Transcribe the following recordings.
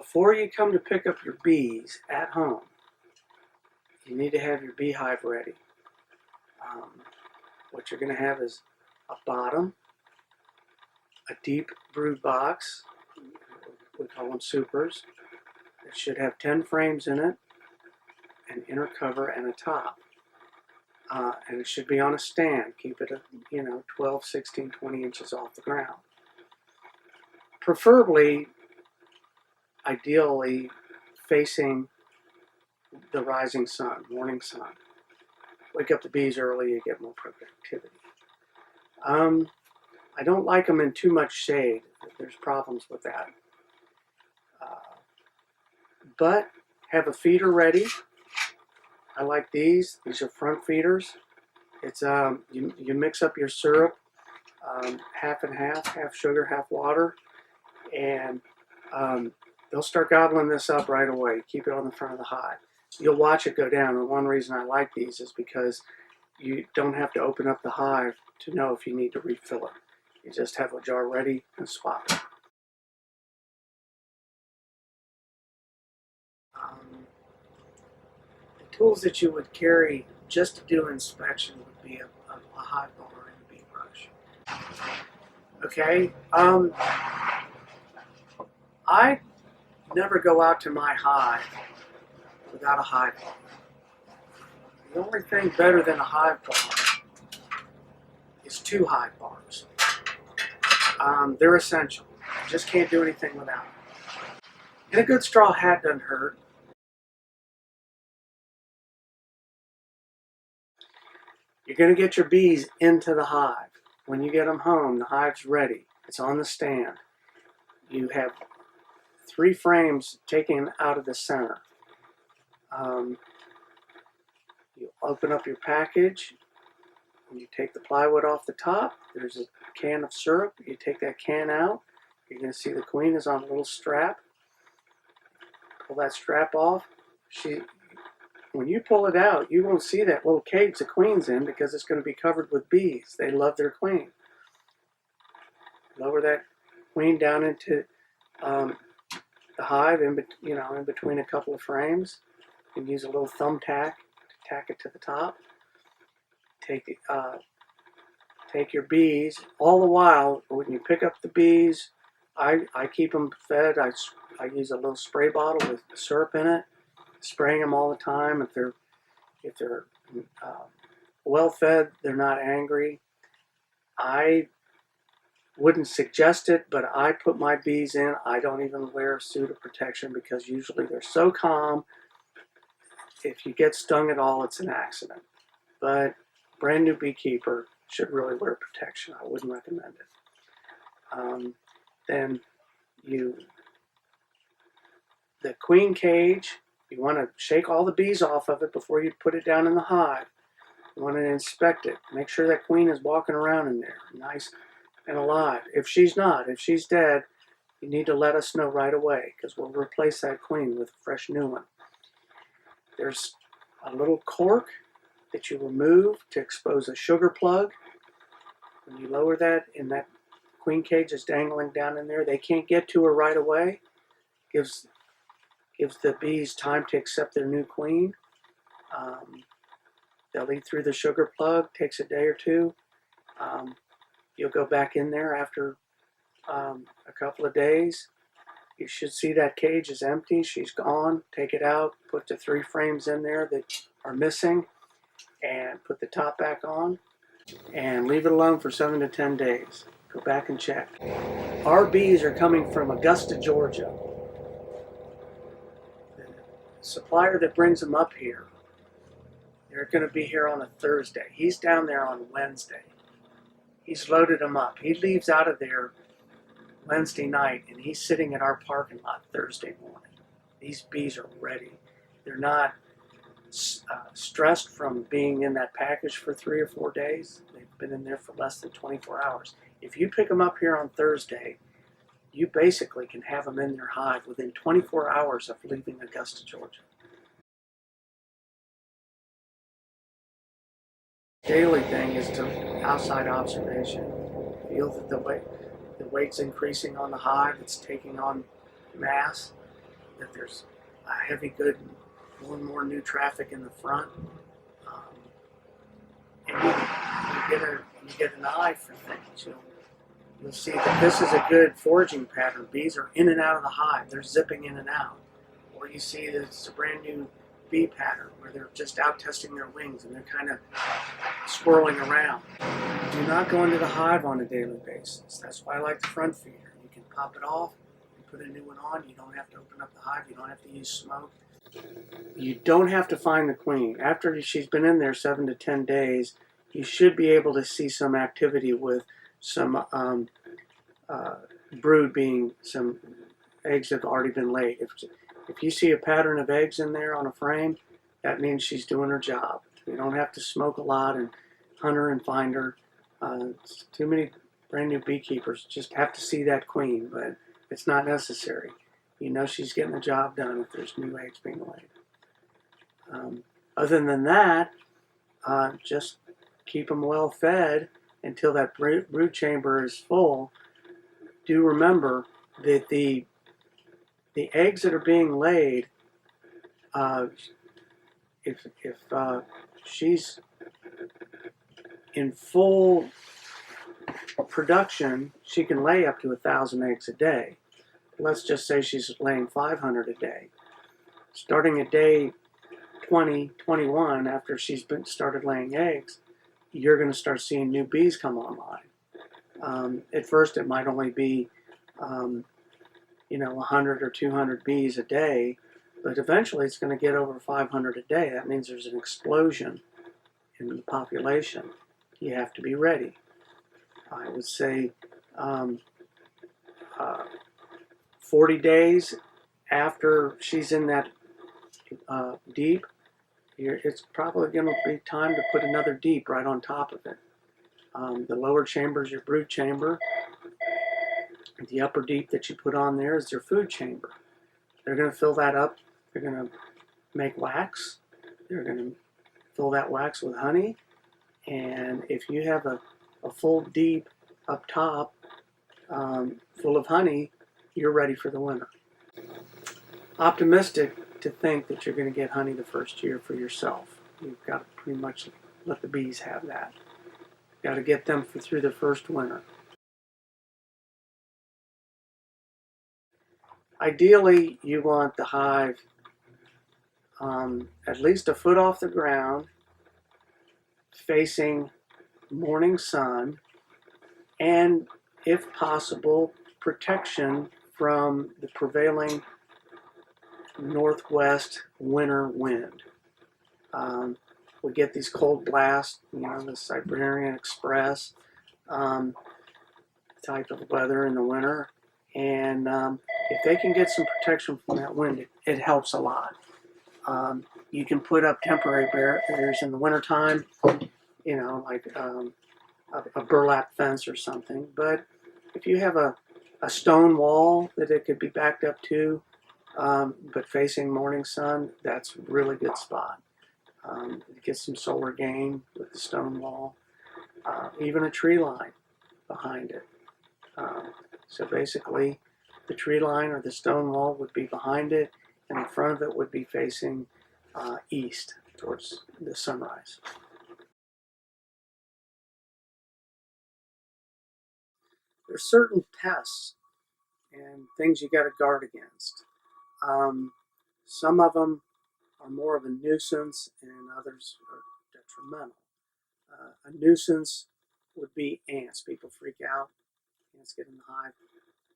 Before you come to pick up your bees at home, you need to have your beehive ready. What you're going to have is a bottom, a deep brood box, we call them supers. It should have 10 frames in it, an inner cover, and a top. And it should be on a stand. Keep it, 12, 16, 20 inches off the ground. Preferably, ideally, facing the rising sun, morning sun. Wake up the bees early, you get more productivity. I don't like them in too much shade. There's problems with that. But have a feeder ready. I like these. These are front feeders. It's you mix up your syrup, half and half sugar, half water, and they'll start gobbling this up right away. Keep it on the front of the hive. You'll watch it go down. And one reason I like these is because you don't have to open up the hive to know if you need to refill it. You just have a jar ready and swap it. The tools that you would carry just to do inspection would be a hive bar and a bee brush. Okay, I never go out to my hive without a hive bar. The only thing better than a hive bar is 2 hive bars. They're essential. You just can't do anything without them. And a good straw hat doesn't hurt. You're going to get your bees into the hive. When you get them home, the hive's ready. It's on the stand. You have 3 frames taken out of the center. You open up your package. You take the plywood off the top. There's a can of syrup. You take that can out. You're going to see the queen is on a little strap. Pull that strap off. When you pull it out, you won't see that little cage the queen's in because it's going to be covered with bees. They love their queen. Lower that queen down into the hive in between a couple of frames. You can use a little thumbtack to tack it to the top. Take your bees. All the while, when you pick up the bees, I keep them fed. I use a little spray bottle with syrup in it, spraying them all the time. If they're well fed, they're not angry. I wouldn't suggest it, but I put my bees in. I don't even wear a suit of protection because usually they're so calm. If you get stung at all, it's an accident. But brand new beekeeper should really wear protection. I wouldn't recommend it. Then the queen cage, you want to shake all the bees off of it before you put it down in the hive. You want to inspect it. Make sure that queen is walking around in there, nice and alive. If she's not, if she's dead, you need to let us know right away because we'll replace that queen with a fresh new one. There's a little cork that you remove to expose a sugar plug. When you lower that, and that queen cage is dangling down in there, they can't get to her right away. Gives the bees time to accept their new queen. They'll eat through the sugar plug. Takes a day or two. You'll go back in there after a couple of days. You should see that cage is empty. She's gone. Take it out. Put the 3 frames in there that are missing, and put the top back on, and leave it alone for 7 to 10 days. Go back and check. Our bees are coming from Augusta, Georgia. The supplier that brings them up here, they're going to be here on a Thursday. He's down there on Wednesday. He's loaded them up. He leaves out of there Wednesday night, and he's sitting in our parking lot Thursday morning. These bees are ready. They're not stressed from being in that package for 3 or 4 days. They've been in there for less than 24 hours. If you pick them up here on Thursday, you basically can have them in their hive within 24 hours of leaving Augusta, Georgia. Daily thing is to outside observation. Feel that the weight's increasing on the hive. It's taking on mass. that there's a heavy good, more and more new traffic in the front. Um, and you get an eye for things. You'll see that this is a good foraging pattern. Bees are in and out of the hive. They're zipping in and out. Or you see that it's a brand new bee pattern where they're just out testing their wings and they're kind of swirling around. Do not go into the hive on a daily basis. That's why I like the front feeder. You can pop it off and put a new one on. You don't have to open up the hive. You don't have to use smoke. You don't have to find the queen. After she's been in there 7 to 10 days, you should be able to see some activity with some brood being, some eggs have already been laid. If you see a pattern of eggs in there on a frame, that means she's doing her job. You don't have to smoke a lot and hunt her and find her. Too many brand new beekeepers just have to see that queen, but it's not necessary. You know she's getting the job done if there's new eggs being laid. Other than that, just keep them well fed until that brood chamber is full. Do remember that the eggs that are being laid, if she's in full production, she can lay up to 1,000 eggs a day. Let's just say she's laying 500 a day. Starting at day 20, 21, after she's started laying eggs, you're going to start seeing new bees come online. At first, it might only be 100 or 200 bees a day, but eventually it's going to get over 500 a day. That means there's an explosion in the population. You have to be ready. I would say 40 days after she's in that deep, it's probably going to be time to put another deep right on top of it. The lower chamber is your brood chamber. The upper deep that you put on there is your food chamber. They're going to fill that up. They're going to make wax. They're going to fill that wax with honey. And if you have a full deep up top full of honey, you're ready for the winter. Optimistic to think that you're going to get honey the first year for yourself. You've got to pretty much let the bees have that. You've got to get them through the first winter. Ideally, you want the hive at least a foot off the ground, facing morning sun, and if possible, protection from the prevailing northwest winter wind. We get these cold blasts, the Siberian Express type of weather in the winter, and if they can get some protection from that wind, it helps a lot. You can put up temporary barriers in the wintertime, like a burlap fence or something. But if you have a stone wall that it could be backed up to, but facing morning sun, that's a really good spot. Get some solar gain with the stone wall, even a tree line behind it. So basically, the tree line or the stone wall would be behind it, and the front of it would be facing east towards the sunrise. There's certain pests and things you got to guard against. Some of them are more of a nuisance, and others are detrimental. A nuisance would be ants. People freak out. Ants get in the hive.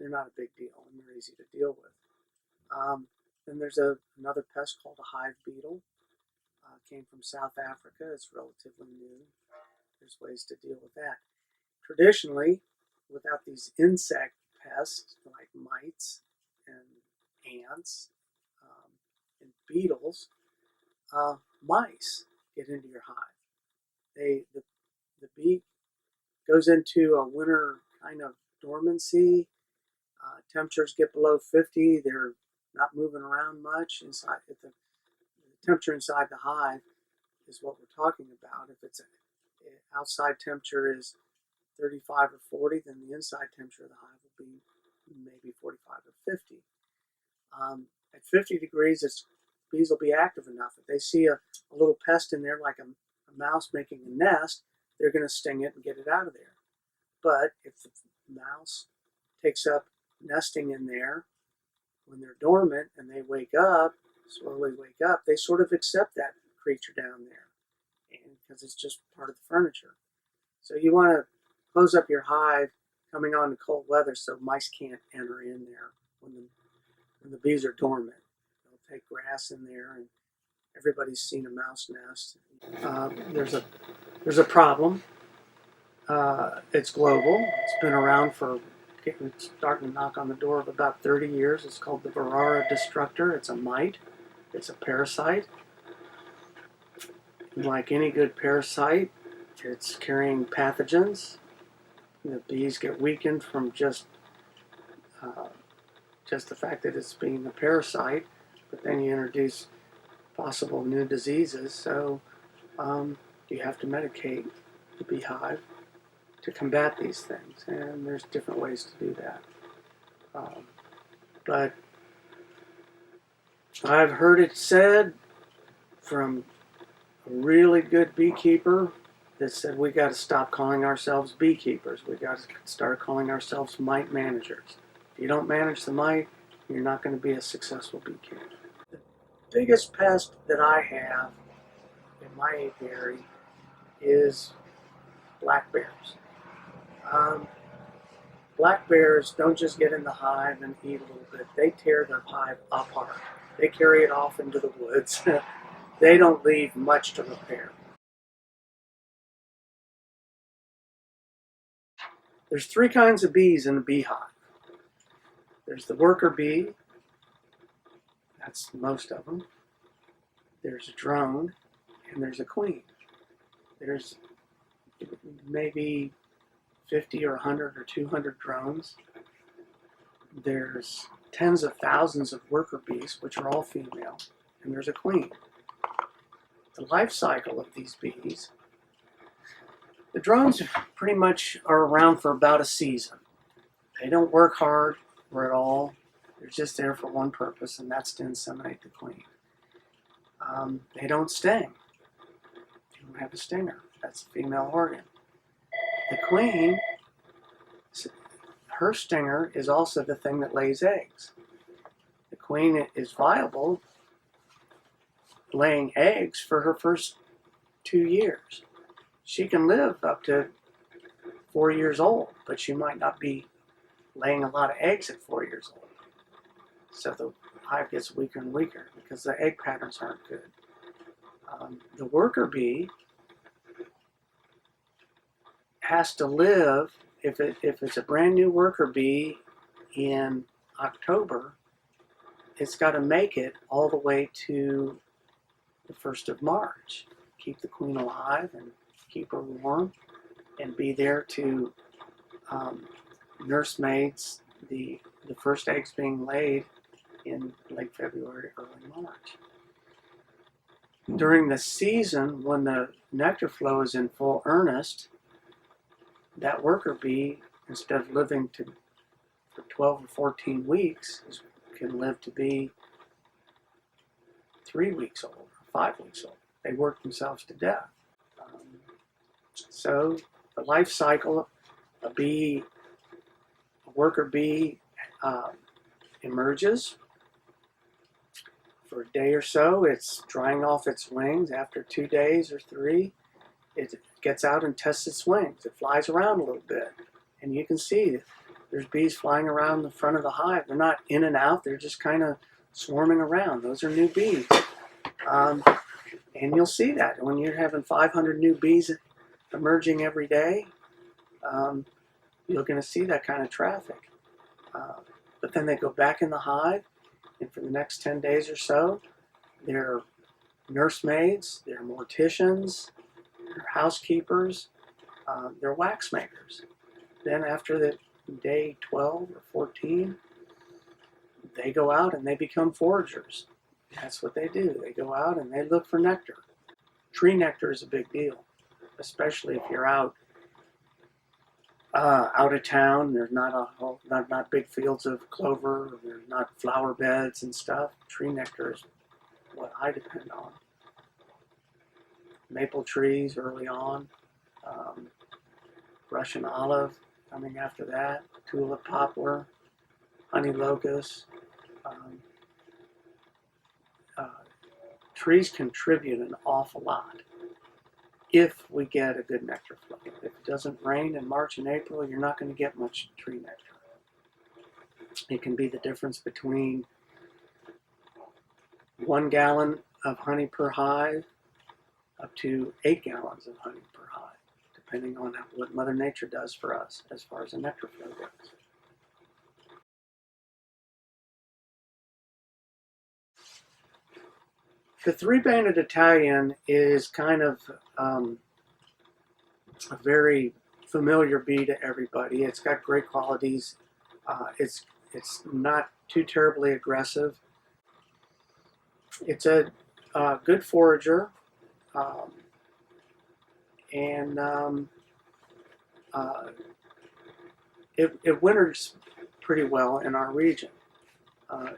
They're not a big deal, and they're easy to deal with. Then there's another pest called a hive beetle. Came from South Africa. It's relatively new. There's ways to deal with that. Traditionally, without these insect pests like mites and ants and beetles, mice get into your hive. The bee goes into a winter kind of dormancy. Temperatures get below 50. They're not moving around much inside. The temperature inside the hive is what we're talking about. If it's outside temperature is 35 or 40, then the inside temperature of the hive will be maybe 45 or 50. At 50 degrees, bees will be active enough. If they see a little pest in there, like a mouse making a nest, they're going to sting it and get it out of there. But if the mouse takes up nesting in there when they're dormant and they slowly wake up, they sort of accept that creature down there, and because it's just part of the furniture. So you want to close up your hive coming on to cold weather so mice can't enter in there when the bees are dormant. They'll take grass in there, and everybody's seen a mouse nest. There's a problem. It's global. It's been around for starting to knock on the door of about 30 years. It's called the Varroa destructor. It's a mite. It's a parasite. Like any good parasite, it's carrying pathogens. The bees get weakened from just the fact that it's being a parasite, but then you introduce possible new diseases, so you have to medicate the beehive to combat these things, and there's different ways to do that. But I've heard it said from a really good beekeeper that said we got to stop calling ourselves beekeepers. We got to start calling ourselves mite managers. If you don't manage the mite, you're not going to be a successful beekeeper. The biggest pest that I have in my apiary is black bears. Black bears don't just get in the hive and eat a little bit. They tear the hive apart. They carry it off into the woods. They don't leave much to repair. There's three kinds of bees in the beehive. There's the worker bee. That's most of them. There's a drone, and there's a queen. There's maybe 50 or 100 or 200 drones. There's tens of thousands of worker bees, which are all female, and there's a queen. The life cycle of these bees, the drones pretty much are around for about a season. They don't work hard or at all. They're just there for one purpose, and that's to inseminate the queen. They don't sting. They don't have a stinger. That's a female organ. The queen, her stinger is also the thing that lays eggs. The queen is viable laying eggs for her first 2 years. She can live up to 4 years old, but she might not be laying a lot of eggs at 4 years old. So the hive gets weaker and weaker because the egg patterns aren't good. The worker bee has to live, if it's a brand new worker bee in October, it's got to make it all the way to the 1st of March. Keep the queen alive and keep her warm and be there to nursemaids the first eggs being laid in late February, early March. During the season, when the nectar flow is in full earnest, that worker bee, instead of living for 12 or 14 weeks, can live to be 3 weeks old, or 5 weeks old. They work themselves to death. So the life cycle, a worker bee emerges. For a day or so, it's drying off its wings. After 2 days or 3, it gets out and tests its wings. It flies around a little bit. And you can see there's bees flying around the front of the hive. They're not in and out. They're just kind of swarming around. Those are new bees. And you'll see that. When you're having 500 new bees emerging every day, you're going to see that kind of traffic. But then they go back in the hive, and for the next 10 days or so, they're nursemaids, they're morticians, they're housekeepers, they're wax makers. Then after the day 12 or 14, they go out and they become foragers. That's what they do. They go out and they look for nectar. Tree nectar is a big deal, especially if you're out out of town. There's not big fields of clover. There's not flower beds and stuff. Tree nectar is what I depend on. Maple trees early on, Russian olive coming after that, tulip poplar, honey locust. Um, uh, Trees contribute an awful lot if we get a good nectar flow. If it doesn't rain in March and April, you're not going to get much tree nectar. It can be the difference between 1 gallon of honey per hive up to 8 gallons of honey per hive, depending on what Mother Nature does for us as far as the nectar flow goes. The three-banded Italian is kind of a very familiar bee to everybody. It's got great qualities. It's not too terribly aggressive. It's a good forager, and it winters pretty well in our region.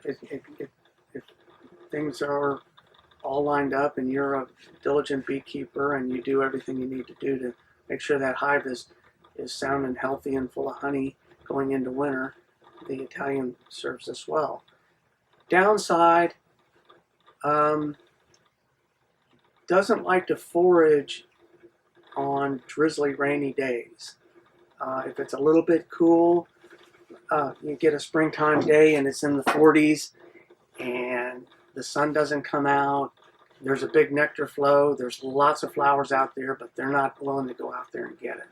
If things are all lined up and you're a diligent beekeeper and you do everything you need to do to make sure that hive is sound and healthy and full of honey going into winter, the Italian serves us well. Downside, doesn't like to forage on drizzly, rainy days. If it's a little bit cool, you get a springtime day and it's in the 40s and the sun doesn't come out, there's a big nectar flow, there's lots of flowers out there, but they're not willing to go out there and get it.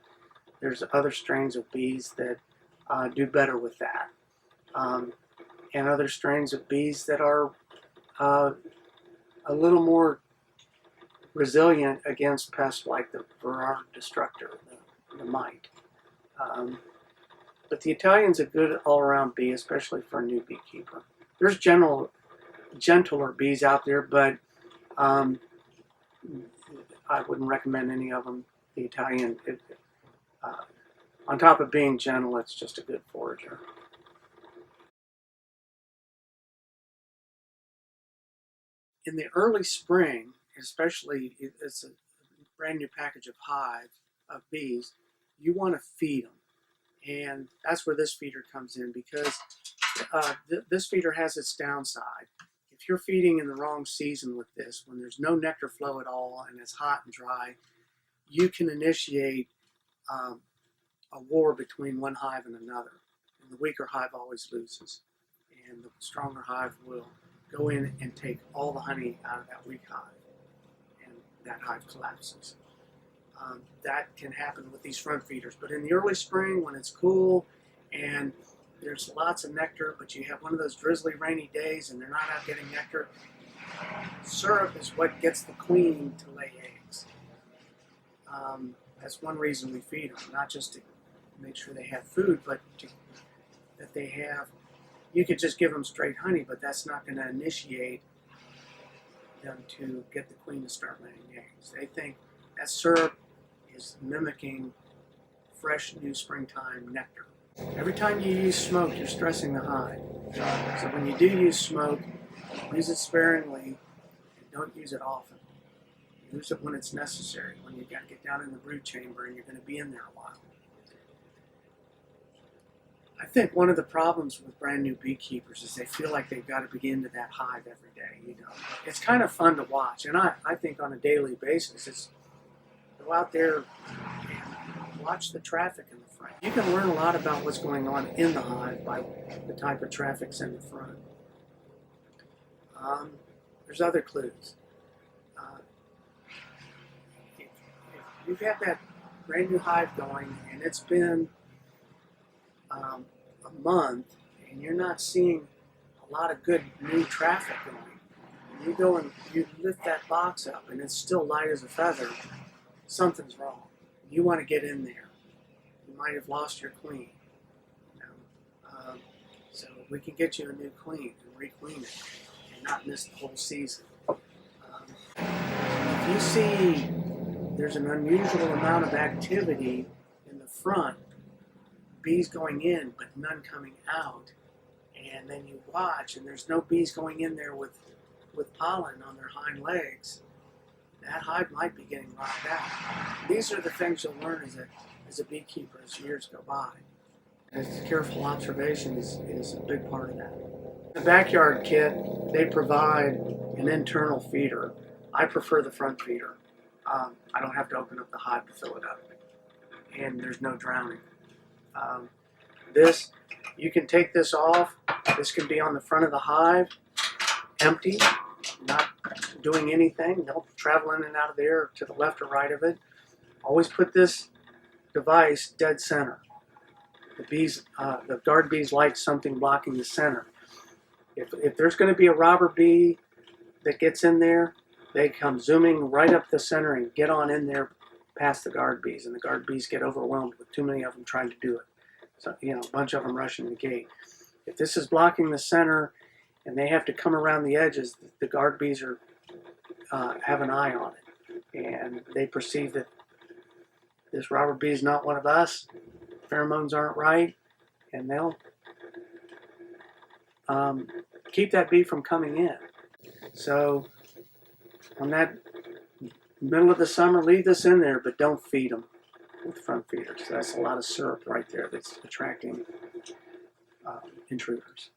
There's other strains of bees that do better with that. And other strains of bees that are a little more resilient against pests like the Varroa destructor, the mite. But the Italian's a good all-around bee, especially for a new beekeeper. There's gentler bees out there, but I wouldn't recommend any of them. The Italian, on top of being gentle, it's just a good forager. In the early spring, especially it's a brand new package of hives of bees, you want to feed them. And that's where this feeder comes in, because this feeder has its downside. If you're feeding in the wrong season with this, when there's no nectar flow at all and it's hot and dry, you can initiate a war between one hive and another. And the weaker hive always loses. And the stronger hive will go in and take all the honey out of that weak hive. And that hive collapses. That can happen with these front feeders. But in the early spring, when it's cool and there's lots of nectar, but you have one of those drizzly, rainy days and they're not out getting nectar, syrup is what gets the queen to lay eggs. That's one reason we feed them, not just to make sure they have food, but that they have. You could just give them straight honey, but that's not going to initiate them to get the queen to start laying eggs. They think that syrup is mimicking fresh, new springtime nectar. Every time you use smoke, you're stressing the hive. So when you do use smoke, use it sparingly and don't use it often. Use it when it's necessary, when you've got to get down in the brood chamber and you're going to be in there a while. I think one of the problems with brand new beekeepers is they feel like they've got to be into that hive every day. You know, it's kind of fun to watch, and I think on a daily basis, it's go out there and watch the traffic in the front. You can learn a lot about what's going on in the hive by the type of traffic's in the front. There's other clues. If you've had that brand new hive going and it's been a month and you're not seeing a lot of good new traffic going, and you go and you lift that box up and it's still light as a feather, something's wrong. You want to get in there. You might have lost your queen. You know? So we can get you a new queen and re-queen it and not miss the whole season. If you see there's an unusual amount of activity in the front bees going in but none coming out, and then you watch and there's no bees going in there with pollen on their hind legs, that hive might be getting robbed out. These are the things you'll learn as a beekeeper as years go by. And careful observation is a big part of that. The backyard kit, they provide an internal feeder. I prefer the front feeder. I don't have to open up the hive to fill it up. And there's no drowning. This, you can take this off. This can be on the front of the hive, empty, not doing anything. They'll travel in and out of there to the left or right of it. Always put this device dead center. The bees, the guard bees like something blocking the center. If there's going to be a robber bee that gets in there, they come zooming right up the center and get on in there past the guard bees, and the guard bees get overwhelmed with too many of them trying to do it. So, you know, a bunch of them rushing the gate. If this is blocking the center and they have to come around the edges, the guard bees are have an eye on it, and they perceive that this robber bee is not one of us, pheromones aren't right, and they'll keep that bee from coming in. So on that middle of the summer, leave this in there, but don't feed them with front feeders. That's a lot of syrup right there that's attracting intruders.